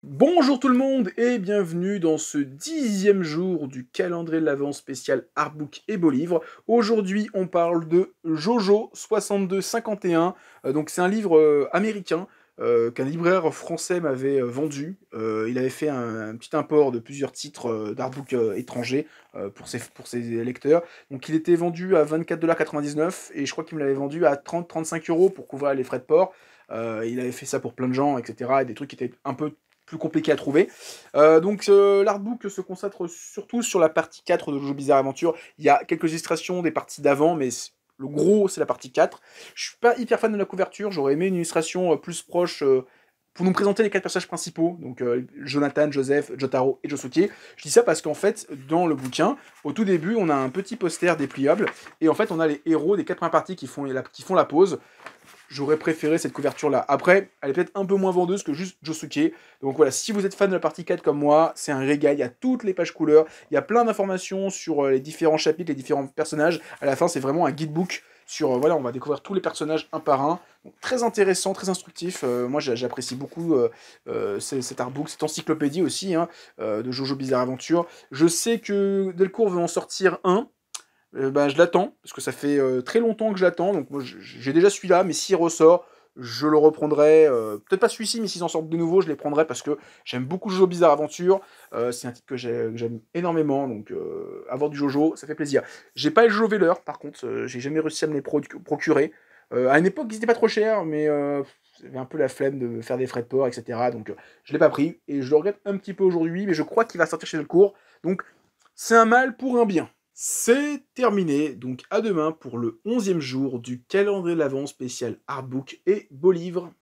Bonjour tout le monde et bienvenue dans ce 10e jour du calendrier de l'Avent spécial Artbook et Beau Livre. Aujourd'hui on parle de Jojo 6251, donc c'est un livre américain qu'un libraire français m'avait vendu. Il avait fait un petit import de plusieurs titres d'artbook étrangers pour ses lecteurs. Donc il était vendu à 24,99 $ et je crois qu'il me l'avait vendu à 30-35 € pour couvrir les frais de port. Il avait fait ça pour plein de gens, etc. Et des trucs qui étaient un peu plus compliqué à trouver. L'artbook se consacre surtout sur la partie 4 de Jojo Bizarre Aventure. Il y a quelques illustrations des parties d'avant, mais le gros, c'est la partie 4. Je suis pas hyper fan de la couverture, j'aurais aimé une illustration plus proche pour nous présenter les 4 personnages principaux, donc Jonathan, Joseph, Jotaro et Josuke. Je dis ça parce qu'en fait, dans le bouquin, au tout début, on a un petit poster dépliable, et en fait, on a les héros des 4 premières parties qui font la pause. J'aurais préféré cette couverture-là. Après, elle est peut-être un peu moins vendeuse que juste Josuke. Donc voilà, si vous êtes fan de la partie 4 comme moi, c'est un régal. Il y a toutes les pages couleurs. Il y a plein d'informations sur les différents chapitres, les différents personnages. À la fin, c'est vraiment un guidebook sur... voilà, on va découvrir tous les personnages un par un. Donc, très intéressant, très instructif. Moi, j'apprécie beaucoup cet artbook, cette encyclopédie aussi, hein, de Jojo Bizarre Adventure. Je sais que Delcourt veut en sortir un. Je l'attends, parce que ça fait très longtemps que je l'attends, donc moi j'ai déjà celui-là, mais s'il ressort, je le reprendrai, peut-être pas celui-ci, mais s'ils en sortent de nouveau, je les prendrai, parce que j'aime beaucoup Jojo Bizarre Adventure, c'est un titre que j'aime énormément, donc avoir du Jojo, ça fait plaisir. J'ai pas les Jojo Veller, par contre, j'ai jamais réussi à me les procurer. À une époque, ils étaient pas trop chers, mais j'avais un peu la flemme de faire des frais de port, etc., donc je l'ai pas pris, et je le regrette un petit peu aujourd'hui, mais je crois qu'il va sortir chez Delcourt, donc c'est un mal pour un bien. C'est terminé, donc à demain pour le 11e jour du calendrier de l'Avent spécial Artbook et Beau Livre.